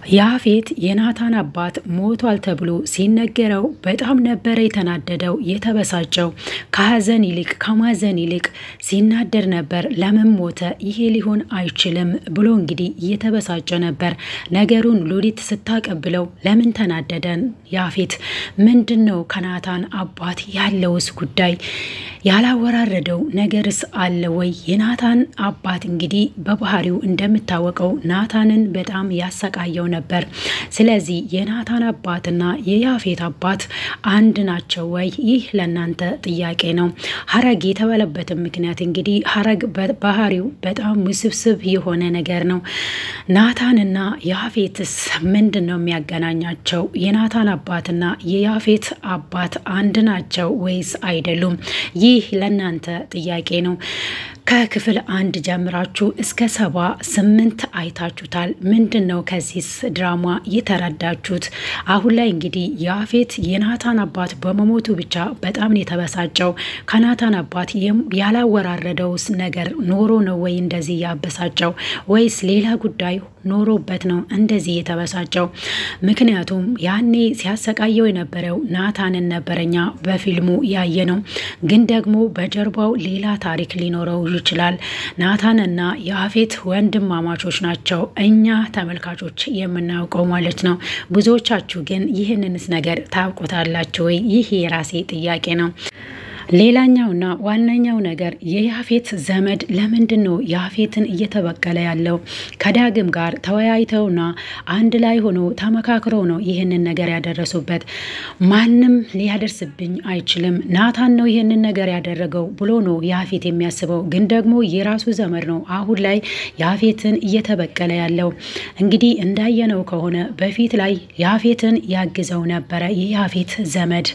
ያፌት የናታን አባት ሞቷል ተብሎ ሲነገረው በጣም ነበር የተናደደው የተበሳጨው ከማዘን ይልቅ ሲናደር ነበር ለምን ሞተ ይሄ ሊሆን አይችልም ብሎ እንግዲህ የተበሳጨ ነበር ነገሩን ሉሊት ስታቀብለው ለምን ተናደደን ያፌት ምንድነው ከናታን አባት ያለውስ ጉዳይ ያላወራረደው ነገርስ አለ ወይ የናታን አባት እንግዲህ በባህሪው እንደምታወቀው ናታንን በጣም ያሰቃየው ነበር ስለዚህ የናታን አባትና የያፌት አባት አንድ ናቸው ወይ ይህ ለናንተ ጥያቄ ነው ሐረግ የተባለበት ምክንያት እንግዲህ ሐረግ በባህሪው በጣም ውስብስብ የሆነ ነገር ነው ናታንና ያፌትስ ምንድነው የሚያገናኛቸው የናታን አባትና የያፌት አባት አንድ ናቸው ወይስ አይደሉም ይህ ለናንተ ጥያቄ ነው ከክፍል 1 ጀምራችሁ እስከ 78 አይታችሁታል ምንድነው ከዚህ ድራማ የተረዳችሁት አሁን ላይ እንግዲህ ያፌት የናታን አባት በመሞቱ ብቻ በጣም የተበሳጨው ከናታን አባት ያላወራረደውስ ነገር ኖሮ ነው ወይ እንደዚህ ያበሳጨው ወይስ ሌላ ጉዳይ ኖሮበት ነው እንደዚህ የተበሳጨው ምክንያቱም ያኔ ሲያሰቃየው የነበረው ናታንን ነበርኛ በፊልሙ ያየነው ግን ደግሞ በጀርባው ሌላ ታሪክ ሊኖረው ይችላል ናታንና ያፌት ወንድማማቾች ናቸው እኛ ተመልካቾች የምናውቀው ማለት ነው ብዙዎቻችሁ ግን ይህንንስ ነገር ታውቁታላችሁ ወይ ይህ የራሴ ጥያቄ ነው ሌላኛውና ዋናኛው ነገር የያፌት ዘመድ ለምንድነው ያፌትን እየተበቀለ ያለው ከዳግም ጋር ተወያይተውና አንድ ላይ ሆኖ ተመካክረው ነው ይሄንን ነገር ያደረሱበት ማንንም ሊያደርስብኝ አይችልም ናታን ነው ይሄንን ነገር ያደረገው ብሎ ነው ያፌት የሚያስበው ግን ደግሞ የራሱ ዘመድ ነው አሁን ላይ ያፌትን እየተበቀለ ያለው እንግዲህ እንዳየነው ከሆነ በፊት ላይ ያፌትን ያግዘው ነበር የያፌት ዘመድ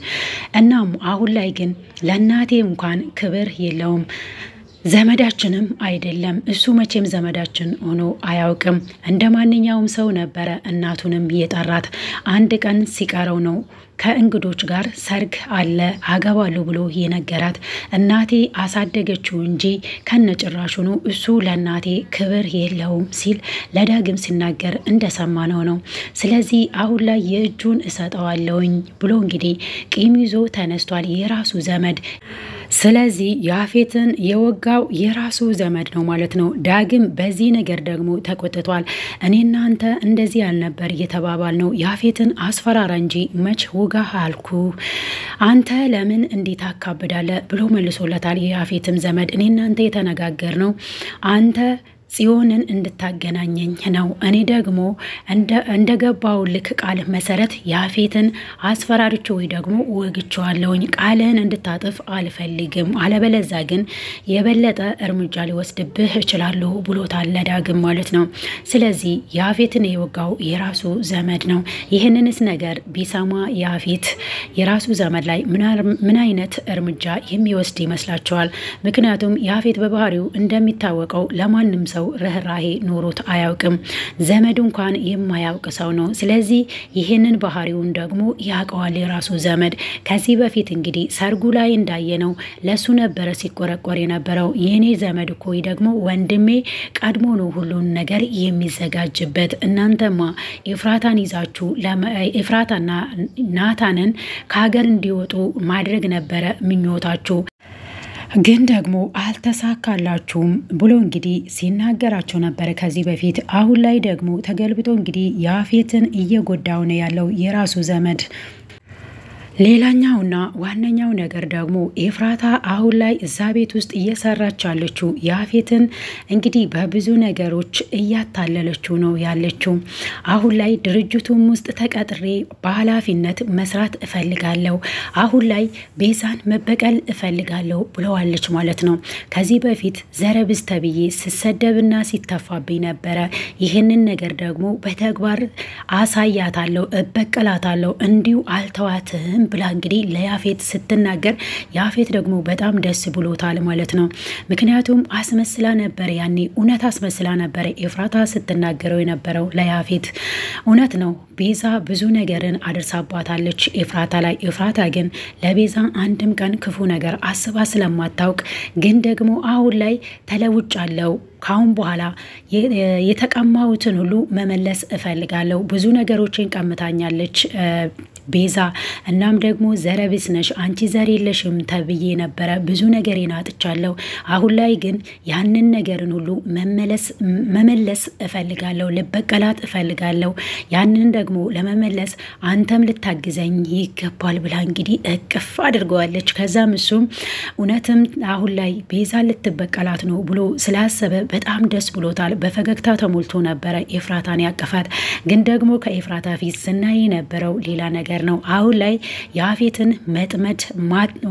እናም አሁን ላይ ግን ለናቴ እንኳን ክብር የለውም ዘመዳችንም አይደለም እሱ መቼም ዘመዳችን ሆኖ አያውቅም እንደማንኛውም ሰው ነበር እናቱንም የጠራት አንድ ቀን ሲቀረው ነው ከእንግዶች ጋር ሰርግ አለ አገባሉ ብሎ የነገራት እናቴ አሳደገችው እንጂ ከነጭራሹ ነው እሱ ለናቴ ክብር የለውም ሲል ለዳግም ሲናገር እንደሰማነው ነው ስለዚህ አሁን ላይ የእጁን እሰጠዋለውኝ ብሎ እንግዲህ ቂም ይዞ ተነስቷል የራሱ ዘመድ ስለዚህ ያፌትን የወጋው የራሱ ዘመድ ነው ማለት ነው ዳግም በዚህ ነገር ደግሞ ተቆጥቷል እኔና አንተ እንደዚህ ያልነበር የተባባል ነው ያፌትን አስፈራራ እንጂ መች ወጋ አልኩ አንተ ለምን እንዴት አካብዳለ ብሎ መልሶለታል ያፌትም ዘመድ እኔና አንተ የተነጋገር ነው አንተ ጽዮንን እንድታገናኘኝ ነው እኔ ደግሞ እንደገባው ልክ ቃል መሰረት ያፌትን አስፈራርቼ ወይ ደግሞ ወግቻለሁኝ ቃልን እንድታጥፍ አልፈልግም አለበለዛ ግን የበለጠ እርምጃ ሊወስድብህ ይችላል ብሎታል ለዳግም ማለት ነው ስለዚህ ያፌትን የወጋው የራሱ ዘመድ ነው ይሄንንስ ነገር ቢሰማ ያፌት የራሱ ዘመድ ላይ ምን አይነት እርምጃ የሚወስድ ይመስላችኋል ምክንያቱም ያፌት በባህሪው እንደሚታወቀው ለማንም ሰው ረህራሄ ኖሮት አያውቅም ዘመድ እንኳን የማያውቅ ሰው ነው ስለዚህ ይሄንን ባህሪውን ደግሞ ያቀዋል የራሱ ዘመድ ከዚህ በፊት እንግዲህ ሰርጉ ላይ እንዳየነው ለሱ ነበር ሲቆረቆር የነበረው የኔ ዘመድ እኮ ደግሞ ወንድሜ ቀድሞ ነው ሁሉን ነገር የሚዘጋጅበት እናንተማ ኤፍራታን ይዛችሁ ኤፍራታና ናታንን ከሀገር እንዲወጡ ማድረግ ነበር ምኞታችሁ ግን ደግሞ አልተሳካላችሁም ብሎ እንግዲህ ሲናገራቸው ነበር ከዚህ በፊት አሁን ላይ ደግሞ ተገልብጦ እንግዲህ ያፌትን እየጎዳው ነው ያለው የራሱ ዘመድ ሌላኛውና ዋናኛው ነገር ደግሞ ኤፍራታ አሁን ላይ እዛ ቤት ውስጥ እየሰራች ያለችው ያፌትን እንግዲህ በብዙ ነገሮች እያታለለችው ነው ያለችው አሁን ላይ ድርጅቱም ውስጥ ተቀጥሬ በኃላፊነት መስራት እፈልጋለሁ አሁን ላይ ቤዛን መበቀል እፈልጋለሁ ብለዋለች ማለት ነው ከዚህ በፊት ዘረብስ ተብዬ ሲሰደብና ሲተፋብኝ ነበር ይሄንን ነገር ደግሞ በተግባር አሳያታለሁ እበቀላታለሁ እንዲው አልተዋትም ብላ እንግዲህ ለያፌት ስትናገር ያፌት ደግሞ በጣም ደስ ብሎታል ማለት ነው። ምክንያቱም አስመስላ ነበር ያኔ እውነት አስመስላ ነበር ኤፍራታ ስትናገረው የነበረው ለያፌት። እውነት ነው ቤዛ ብዙ ነገርን አድርሳባታለች ኤፍራታ ላይ። ኤፍራታ ግን ለቤዛ አንድም ቀን ክፉ ነገር አስባ ስለማታውቅ ግን ደግሞ አሁን ላይ ተለውጫለሁ ካሁን በኋላ የተቀማውትን ሁሉ መመለስ እፈልጋለሁ። ብዙ ነገሮችን ቀምታኛለች ቤዛ እናም ደግሞ ዘረቢስ ነሽ አንቺ ዘር የለሽም ተብዬ ነበረ ብዙ ነገሬን አጥቻለሁ። አሁን ላይ ግን ያንን ነገርን ሁሉ መመለስ እፈልጋለሁ ልበቀላት እፈልጋለሁ። ያንን ደግሞ ለመመለስ አንተም ልታግዘኝ ይገባል ብላ እንግዲህ እቅፍ አድርገዋለች። ከዛም እሱም እውነትም አሁን ላይ ቤዛ ልትበቀላት ነው ብሎ ስላሰበ በጣም ደስ ብሎታል። በፈገግታ ተሞልቶ ነበረ ኤፍራታን ያቀፋት። ግን ደግሞ ከኤፍራታ ፊት ስናይ የነበረው ሌላ ነገር ነው። አሁን ላይ ያፌትን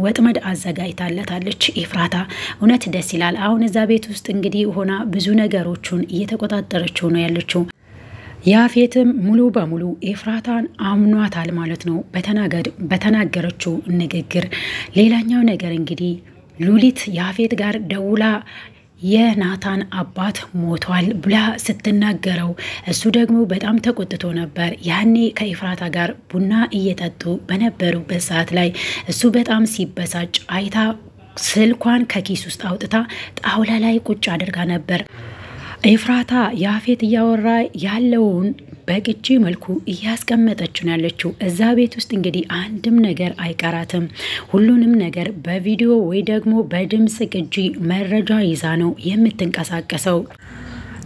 ወጥመድ አዘጋጅታለታለች ኤፍራታ። እውነት ደስ ይላል። አሁን እዛ ቤት ውስጥ እንግዲህ ሆና ብዙ ነገሮችን እየተቆጣጠረችው ነው ያለችው። ያፌትም ሙሉ በሙሉ ኤፍራታን አምኗታል ማለት ነው በተናገረችው ንግግር። ሌላኛው ነገር እንግዲህ ሉሊት ያፌት ጋር ደውላ የናታን አባት ሞቷል ብላ ስትናገረው እሱ ደግሞ በጣም ተቆጥቶ ነበር። ያኔ ከኤፍራታ ጋር ቡና እየጠጡ በነበሩበት ሰዓት ላይ እሱ በጣም ሲበሳጭ አይታ ስልኳን ከኪስ ውስጥ አውጥታ ጣውላ ላይ ቁጭ አድርጋ ነበር። ኤፍራታ ያፌት እያወራ ያለውን በቅጂ መልኩ እያስቀመጠች ነው ያለችው። እዛ ቤት ውስጥ እንግዲህ አንድም ነገር አይቀራትም። ሁሉንም ነገር በቪዲዮ ወይ ደግሞ በድምጽ ቅጂ መረጃ ይዛ ነው የምትንቀሳቀሰው።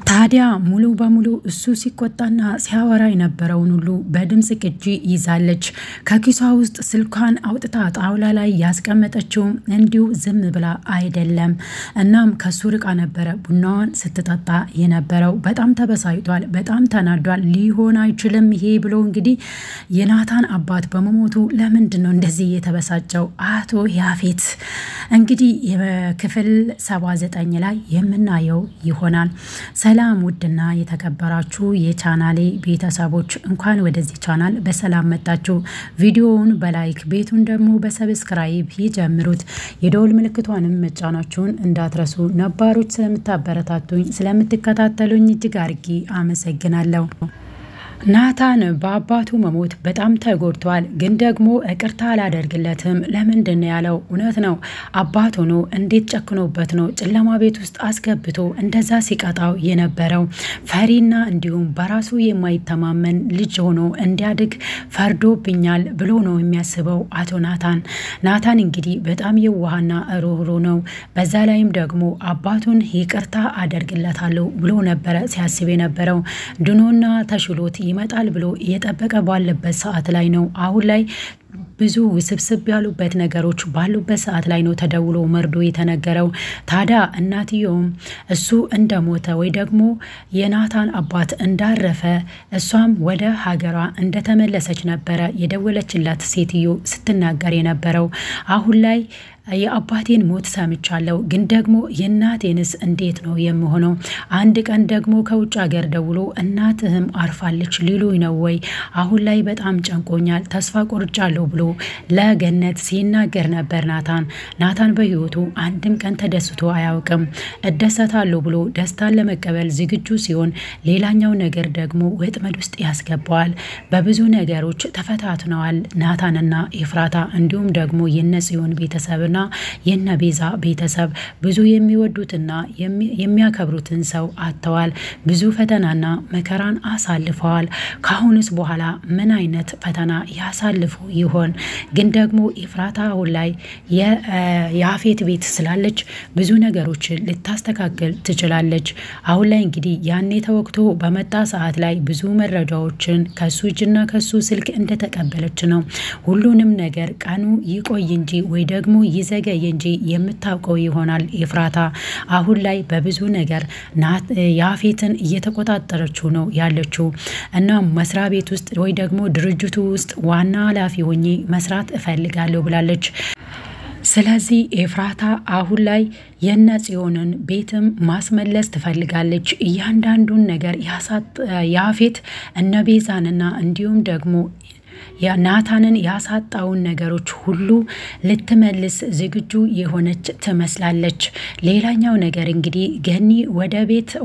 ታዲያ ሙሉ በሙሉ እሱ ሲቆጣና ሲያወራ የነበረውን ሁሉ በድምጽ ቅጂ ይዛለች። ከኪሷ ውስጥ ስልኳን አውጥታ ጣውላ ላይ ያስቀመጠችው እንዲሁ ዝም ብላ አይደለም። እናም ከሱ ርቃ ነበረ ቡናዋን ስትጠጣ የነበረው። በጣም ተበሳይቷል፣ በጣም ተናዷል። ሊሆን አይችልም ይሄ ብሎ እንግዲህ የናታን አባት በመሞቱ ለምንድነው እንደዚህ የተበሳጨው አቶ ያፌት? እንግዲህ የክፍል 79 ላይ የምናየው ይሆናል። ሰላም ውድና የተከበራችሁ የቻናሌ ቤተሰቦች እንኳን ወደዚህ ቻናል በሰላም መጣችሁ። ቪዲዮውን በላይክ ቤቱን ደግሞ በሰብስክራይብ ይጀምሩት። የደወል ምልክቷንም መጫናችሁን እንዳትረሱ። ነባሮች ስለምታበረታቱኝ ስለምትከታተሉኝ እጅግ አድርጌ አመሰግናለሁ። ናታን በአባቱ መሞት በጣም ተጎድቷል። ግን ደግሞ ይቅርታ አላደርግለትም ለምንድን ነው ያለው? እውነት ነው አባቱ ነው እንዴት ጨክኖበት ነው ጨለማ ቤት ውስጥ አስገብቶ እንደዛ ሲቀጣው የነበረው። ፈሪና እንዲሁም በራሱ የማይተማመን ልጅ ሆኖ እንዲያድግ ፈርዶብኛል ብሎ ነው የሚያስበው አቶ ናታን እንግዲህ በጣም የዋህና ሩህሩህ ነው። በዛ ላይም ደግሞ አባቱን ይቅርታ አደርግለታለሁ ብሎ ነበረ ሲያስብ የነበረው። ድኖና ተሽሎት ይመጣል ብሎ እየጠበቀ ባለበት ሰዓት ላይ ነው አሁን ላይ ብዙ ውስብስብ ያሉበት ነገሮች ባሉበት ሰዓት ላይ ነው ተደውሎ መርዶ የተነገረው። ታዲያ እናትየውም እሱ እንደሞተ ወይ ደግሞ የናታን አባት እንዳረፈ እሷም ወደ ሀገሯ እንደተመለሰች ነበረ የደወለችላት ሴትዮ ስትናገር የነበረው። አሁን ላይ የአባቴን ሞት ሰምቻለሁ ግን ደግሞ የናቴንስ እንዴት ነው የምሆነው? አንድ ቀን ደግሞ ከውጭ ሀገር ደውሎ እናትህም አርፋለች ሊሉኝ ነው ወይ? አሁን ላይ በጣም ጨንቆኛል ተስፋ ቆርጫለሁ ብሎ ለገነት ሲናገር ነበር ናታን በህይወቱ አንድም ቀን ተደስቶ አያውቅም። እደሰታለሁ ብሎ ደስታን ለመቀበል ዝግጁ ሲሆን ሌላኛው ነገር ደግሞ ወጥመድ ውስጥ ያስገባዋል። በብዙ ነገሮች ተፈታትነዋል ናታንና ኤፍራታ እንዲሁም ደግሞ የነጽዮን ቤተሰብና የነቤዛ ቤተሰብ ብዙ የሚወዱትና የሚያከብሩትን ሰው አጥተዋል። ብዙ ፈተናና መከራን አሳልፈዋል። ካሁንስ በኋላ ምን አይነት ፈተና ያሳልፉ ይሆን? ግን ደግሞ ኤፍራታ አሁን ላይ የያፌት ቤት ስላለች ብዙ ነገሮችን ልታስተካክል ትችላለች። አሁን ላይ እንግዲህ ያኔ ተወክቶ በመጣ ሰዓት ላይ ብዙ መረጃዎችን ከሱ እጅና ከሱ ስልክ እንደተቀበለች ነው። ሁሉንም ነገር ቀኑ ይቆይ እንጂ ወይ ደግሞ ይዘገይ እንጂ የምታውቀው ይሆናል ኤፍራታ። አሁን ላይ በብዙ ነገር ያፌትን እየተቆጣጠረችው ነው ያለችው እና መስሪያ ቤት ውስጥ ወይ ደግሞ ድርጅቱ ውስጥ ዋና ኃላፊ ሆኜ መስራት እፈልጋለሁ ብላለች። ስለዚህ ኤፍራታ አሁን ላይ የነጽዮንን ቤትም ማስመለስ ትፈልጋለች። እያንዳንዱን ነገር ያፌት እነቤዛንና እንዲሁም ደግሞ ናታንን ያሳጣውን ነገሮች ሁሉ ልትመልስ ዝግጁ የሆነች ትመስላለች። ሌላኛው ነገር እንግዲህ ገኒ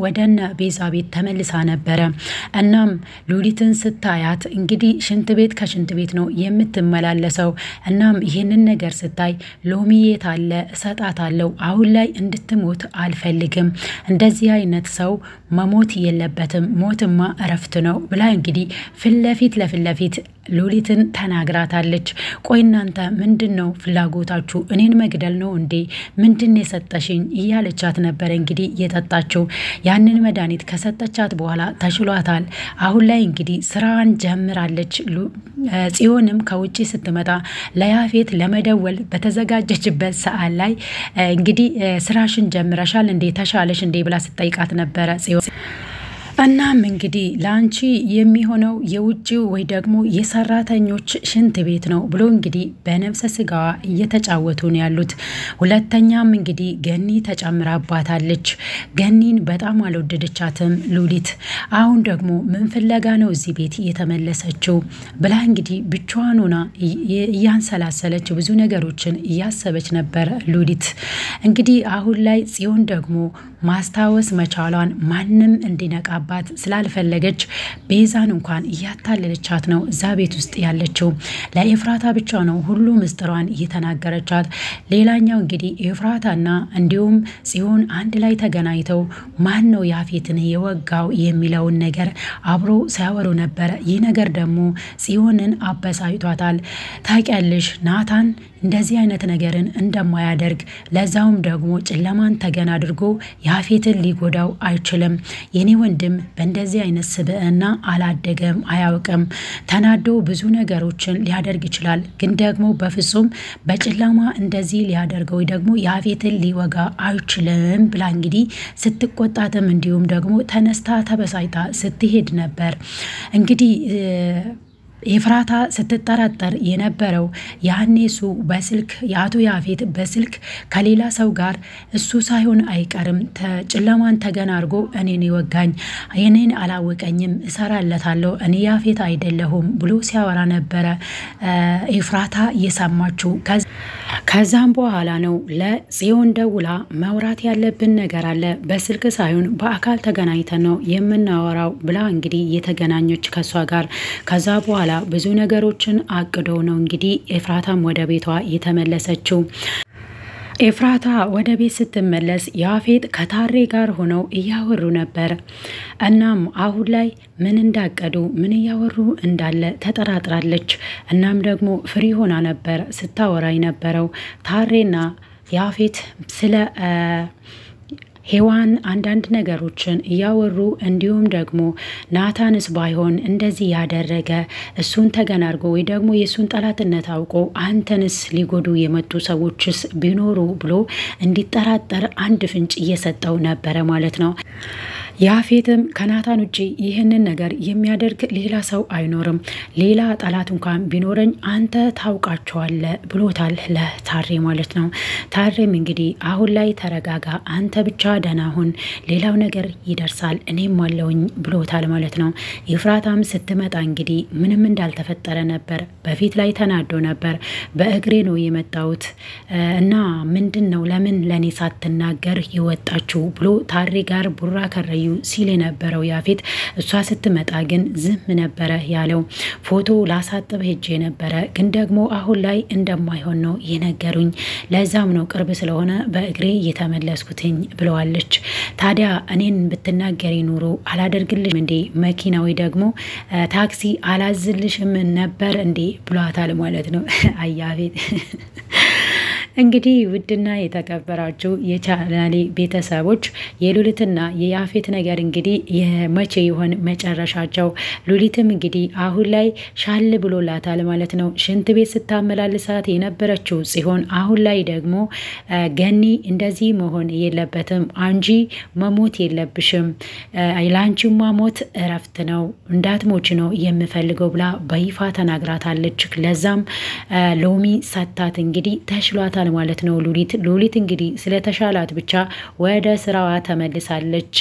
ወደነ ቤዛ ቤት ተመልሳ ነበረ። እናም ሉሊትን ስታያት እንግዲህ ሽንት ቤት ከሽንት ቤት ነው የምትመላለሰው። እናም ይህንን ነገር ስታይ ሎሚ የት አለ እሰጣታለሁ፣ አሁን ላይ እንድትሞት አልፈልግም፣ እንደዚህ አይነት ሰው መሞት የለበትም፣ ሞትማ እረፍት ነው ብላ እንግዲህ ፊት ለፊት ሉሊትን ተናግራታለች። ቆይ እናንተ ምንድነው ፍላጎታችሁ? እኔን መግደል ነው እንዴ? ምንድን የሰጠሽኝ እያለቻት ነበር እንግዲህ የጠጣችው። ያንን መድኃኒት ከሰጠቻት በኋላ ተሽሏታል። አሁን ላይ እንግዲህ ስራዋን ጀምራለች። ጽዮንም ከውጪ ስትመጣ ለያፌት ለመደወል በተዘጋጀችበት ሰዓት ላይ እንግዲህ ስራሽን ጀምረሻል እንዴ? ተሻለሽ እንዴ? ብላ ስትጠይቃት ነበረ ጽዮን። እናም እንግዲህ ላንቺ የሚሆነው የውጪው ወይ ደግሞ የሰራተኞች ሽንት ቤት ነው ብሎ እንግዲህ በነፍሰ ስጋዋ እየተጫወቱ ነው ያሉት። ሁለተኛም እንግዲህ ገኒ ተጨምራባታለች። ገኒን በጣም አልወደደቻትም ሉሊት። አሁን ደግሞ ምን ፍለጋ ነው እዚህ ቤት የተመለሰችው ብላ እንግዲህ ብቻዋን ሆና እያንሰላሰለች ብዙ ነገሮችን እያሰበች ነበር ሉሊት። እንግዲህ አሁን ላይ ጽዮን ደግሞ ማስታወስ መቻሏን ማንም እንዲነቃባት ስላልፈለገች ቤዛን እንኳን እያታለለቻት ነው እዛ ቤት ውስጥ ያለችው። ለኤፍራታ ብቻ ነው ሁሉ ምስጥሯን እየተናገረቻት። ሌላኛው እንግዲህ ኤፍራታና እንዲሁም ጽዮን አንድ ላይ ተገናኝተው ማን ነው ያፌትን የወጋው የሚለውን ነገር አብሮ ሲያወሩ ነበር። ይህ ነገር ደግሞ ጽዮንን አበሳጭቷታል። ታውቂያለሽ ናታን እንደዚህ አይነት ነገርን እንደማያደርግ፣ ለዛውም ደግሞ ጨለማን ተገን አድርጎ ያፌትን ሊጎዳው አይችልም። የኔ ወንድም በእንደዚህ አይነት ስብዕና አላደገም፣ አያውቅም። ተናዶ ብዙ ነገሮችን ሊያደርግ ይችላል፣ ግን ደግሞ በፍጹም በጨለማ እንደዚህ ሊያደርገው ወይ ደግሞ ያፌትን ሊወጋ አይችልም ብላ እንግዲህ ስትቆጣትም እንዲሁም ደግሞ ተነስታ ተበሳይታ ስትሄድ ነበር። እንግዲህ ኤፍራታ ስትጠራጠር የነበረው ያኔ እሱ በስልክ የአቶ ያፌት በስልክ ከሌላ ሰው ጋር እሱ ሳይሆን አይቀርም ጨለማን ተገን አድርጎ እኔን ይወጋኝ፣ እኔን አላወቀኝም፣ እሰራለታለሁ፣ እኔ ያፌት አይደለሁም ብሎ ሲያወራ ነበረ ኤፍራታ እየሰማችው። ከዛም በኋላ ነው ለጽዮን ደውላ ማውራት ያለብን ነገር አለ፣ በስልክ ሳይሆን በአካል ተገናኝተን ነው የምናወራው ብላ እንግዲህ የተገናኘች ከሷ ጋር። ከዛ በኋላ ብዙ ነገሮችን አቅዶ ነው እንግዲህ ኤፍራታም ወደ ቤቷ የተመለሰችው። ኤፍራታ ወደ ቤት ስትመለስ ያፌት ከታሬ ጋር ሆነው እያወሩ ነበር። እናም አሁን ላይ ምን እንዳቀዱ ምን እያወሩ እንዳለ ተጠራጥራለች። እናም ደግሞ ፍሪ ሆና ነበር ስታወራ የነበረው። ታሬና ያፌት ስለ ሄዋን አንዳንድ ነገሮችን እያወሩ እንዲሁም ደግሞ ናታንስ ባይሆን እንደዚህ ያደረገ እሱን ተገን አድርጎ ወይ ደግሞ የሱን ጠላትነት አውቆ አንተንስ ሊጎዱ የመጡ ሰዎችስ ቢኖሩ ብሎ እንዲጠራጠር አንድ ፍንጭ እየሰጠው ነበረ ማለት ነው። ያፌትም ከናታን ውጪ ይህንን ነገር የሚያደርግ ሌላ ሰው አይኖርም፣ ሌላ ጠላት እንኳን ቢኖረኝ አንተ ታውቃቸዋለህ ብሎታል ለታሬ ማለት ነው። ታሬም እንግዲህ አሁን ላይ ተረጋጋ፣ አንተ ብቻ ደህና ሁን፣ ሌላው ነገር ይደርሳል፣ እኔም አለውኝ ብሎታል ማለት ነው። ኤፍራታም ስትመጣ እንግዲህ ምንም እንዳልተፈጠረ ነበር። በፊት ላይ ተናዶ ነበር። በእግሬ ነው የመጣሁት እና ምንድነው ለምን ለኔ ሳትናገር ይወጣችሁ ብሎ ታሬ ጋር ቡራ ከረዩ ሲል የነበረው ያፌት እሷ ስትመጣ ግን ዝም ነበረ ያለው። ፎቶ ላሳጥብ ሄጄ ነበረ ግን ደግሞ አሁን ላይ እንደማይሆን ነው የነገሩኝ፣ ለዛም ነው ቅርብ ስለሆነ በእግሬ እየተመለስኩትኝ ብለዋለች። ታዲያ እኔን ብትናገሪ ኑሮ አላደርግልሽ እንዴ መኪና ወይ ደግሞ ታክሲ አላዝልሽም ነበር እንዴ ብሏታል ማለት ነው አያፌት። እንግዲህ ውድና የተከበራችሁ የቻናሌ ቤተሰቦች የሉሊትና የያፌት ነገር እንግዲህ የመቼ ይሆን መጨረሻቸው? ሉሊትም እንግዲህ አሁን ላይ ሻል ብሎላታል ማለት ነው። ሽንት ቤት ስታመላልሳት የነበረችው ሲሆን አሁን ላይ ደግሞ ገኒ እንደዚህ መሆን የለበትም፣ አንጂ መሞት የለብሽም፣ ላንቺማ ሞት እረፍት ነው፣ እንዳትሞች ነው የምፈልገው ብላ በይፋ ተናግራታለች። ለዛም ሎሚ ሰታት እንግዲህ ተሽሏታል ማለት ነው። ሉሊት እንግዲህ ስለተሻላት ብቻ ወደ ስራዋ ተመልሳለች።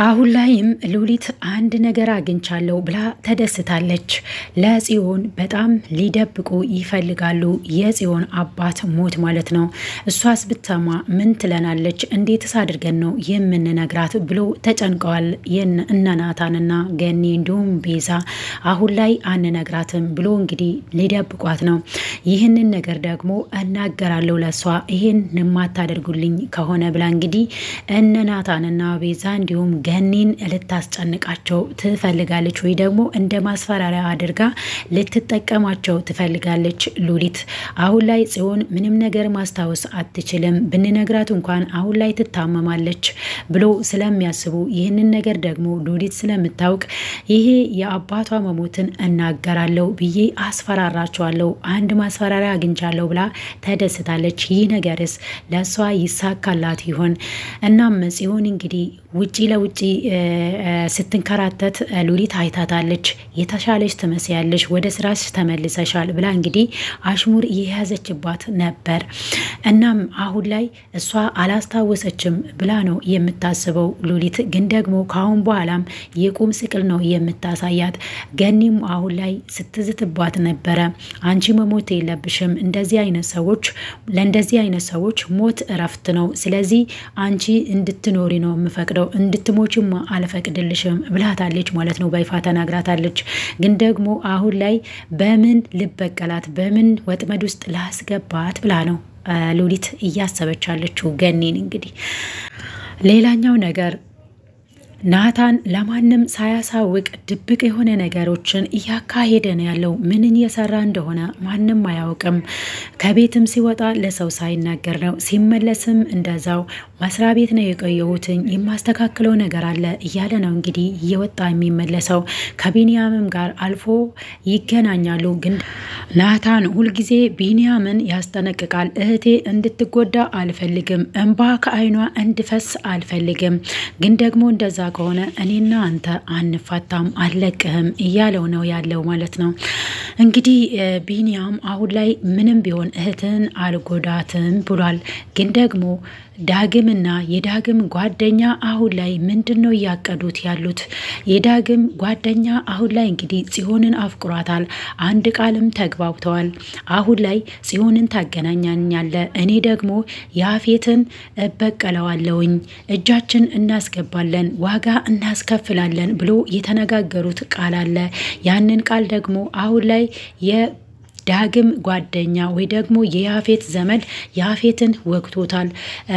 አሁን ላይም ሉሊት አንድ ነገር አግኝቻለሁ ብላ ተደስታለች። ለጽዮን በጣም ሊደብቁ ይፈልጋሉ የጽዮን አባት ሞት ማለት ነው። እሷስ ብትሰማ ምን ትለናለች? እንዴትስ አድርገን ነው የምንነግራት ብሎ ተጨንቀዋል እነ ናታንና ገኒ እንዲሁም ቤዛ። አሁን ላይ አንነግራትም ብሎ እንግዲህ ሊደብቋት ነው። ይህንን ነገር ደግሞ እናገራለሁ ለሷ ይሄን የማታደርጉልኝ ከሆነ ብላ እንግዲህ እነ ናታንና ቤዛ እንዲሁም ገኒን ልታስጨንቃቸው ትፈልጋለች ወይ ደግሞ እንደ ማስፈራሪያ አድርጋ ልትጠቀማቸው ትፈልጋለች ሉሊት። አሁን ላይ ጽዮን ምንም ነገር ማስታወስ አትችልም፣ ብንነግራት እንኳን አሁን ላይ ትታመማለች ብሎ ስለሚያስቡ ይህንን ነገር ደግሞ ሉሊት ስለምታውቅ ይሄ የአባቷ መሞትን እናገራለሁ ብዬ አስፈራራቸዋለሁ፣ አንድ ማስፈራሪያ አግኝቻለሁ ብላ ተደስታለች። ይህ ነገርስ ለሷ ይሳካላት ይሆን? እናም ጽዮን እንግዲህ ውጪ ለውጪ ስትንከራተት ሉሊት አይታታለች። የተሻለች ትመስያለሽ፣ ወደ ስራሽ ተመልሰሻል ብላ እንግዲህ አሽሙር እየያዘችባት ነበር። እናም አሁን ላይ እሷ አላስታወሰችም ብላ ነው የምታስበው ሉሊት። ግን ደግሞ ካሁን በኋላም የቁም ስቅል ነው የምታሳያት። ገኒም አሁን ላይ ስትዝትባት ነበረ። አንቺ መሞት የለብሽም፣ እንደዚህ አይነት ሰዎች ለእንደዚህ አይነት ሰዎች ሞት እረፍት ነው። ስለዚህ አንቺ እንድትኖሪ ነው የምፈቅደው፣ እንድትሞችም አልፈቅድልሽም ብላታለች ማለት ነው። በይፋ ተናግራታለች። ግን ደግሞ አሁን ላይ በምን ልበቀላት፣ በምን ወጥመድ ውስጥ ላስገባት ብላ ነው ሉሊት እያሰበች ያለችው ገኒን። እንግዲህ ሌላኛው ነገር ናታን ለማንም ሳያሳውቅ ድብቅ የሆነ ነገሮችን እያካሄደ ነው ያለው። ምንን እየሰራ እንደሆነ ማንም አያውቅም። ከቤትም ሲወጣ ለሰው ሳይናገር ነው፣ ሲመለስም እንደዛው መስሪያ ቤት ነው የቆየሁትኝ የማስተካክለው ነገር አለ እያለ ነው እንግዲህ እየወጣ የሚመለሰው። ከቢንያምም ጋር አልፎ ይገናኛሉ። ግን ናታን ሁልጊዜ ቢንያምን ያስጠነቅቃል። እህቴ እንድትጎዳ አልፈልግም፣ እንባ ከአይኗ እንድፈስ አልፈልግም። ግን ደግሞ እንደዛ ከሆነ እኔና አንተ አንፋታም፣ አለቅህም እያለው ነው ያለው ማለት ነው። እንግዲህ ቢንያም አሁን ላይ ምንም ቢሆን እህትን አልጎዳትም ብሏል። ግን ደግሞ ዳግምና የዳግም ጓደኛ አሁን ላይ ምንድነው እያቀዱት ያሉት? የዳግም ጓደኛ አሁን ላይ እንግዲህ ጽዮንን አፍቅሯታል። አንድ ቃልም ተግባብተዋል። አሁን ላይ ጽዮንን ታገናኛኛለ፣ እኔ ደግሞ ያፌትን እበቀለዋለሁኝ፣ እጃችን እናስገባለን፣ ዋጋ እናስከፍላለን ብሎ የተነጋገሩት ቃል አለ። ያንን ቃል ደግሞ አሁን ላይ ዳግም ጓደኛ ወይ ደግሞ የያፌት ዘመድ ያፌትን ወግቶታል።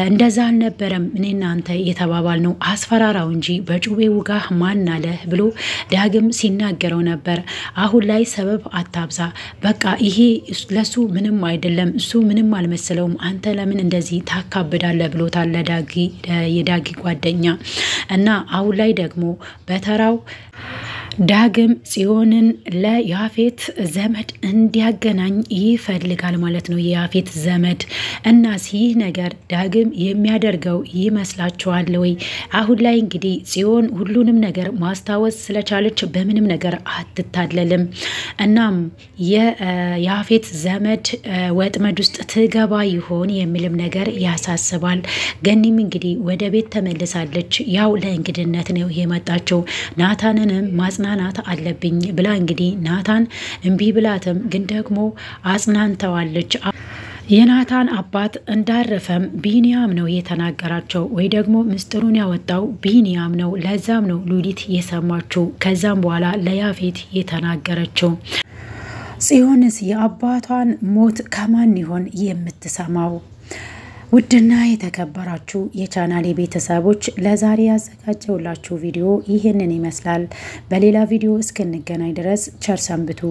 እንደዛ አልነበረም እኔና አንተ የተባባል ነው፣ አስፈራራው እንጂ በጩቤ ውጋ ማን አለ ብሎ ዳግም ሲናገረው ነበር። አሁን ላይ ሰበብ አታብዛ፣ በቃ ይሄ ለሱ ምንም አይደለም፣ እሱ ምንም አልመሰለውም፣ አንተ ለምን እንደዚህ ታካብዳለ ብሎታል የዳጊ ጓደኛ። እና አሁን ላይ ደግሞ በተራው ዳግም ጽዮንን ለያፌት ዘመድ እንዲያገናኝ ይፈልጋል ማለት ነው። የያፌት ዘመድ እና ይህ ነገር ዳግም የሚያደርገው ይመስላችኋል ወይ? አሁን ላይ እንግዲህ ጽዮን ሁሉንም ነገር ማስታወስ ስለቻለች በምንም ነገር አትታለልም። እናም የያፌት ዘመድ ወጥመድ ውስጥ ትገባ ይሆን የሚልም ነገር ያሳስባል። ገኒም እንግዲህ ወደ ቤት ተመልሳለች። ያው ለእንግድነት ነው የመጣችው። ናታንንም ማጽናናት አለብኝ ብላ እንግዲህ ናታን እምቢ ብላትም ግን ደግሞ አጽናንተዋለች። የናታን አባት እንዳረፈም ቢንያም ነው የተናገራቸው ወይ ደግሞ ምስጢሩን ያወጣው ቢንያም ነው። ለዛም ነው ሉሊት የሰማችው። ከዛም በኋላ ለያፌት የተናገረችው። ጽዮንስ የአባቷን ሞት ከማን ይሆን የምትሰማው? ውድና የተከበራችሁ የቻናሌ ቤተሰቦች ለዛሬ ያዘጋጀውላችሁ ቪዲዮ ይህንን ይመስላል። በሌላ ቪዲዮ እስክንገናኝ ድረስ ቸር ሰንብቱ።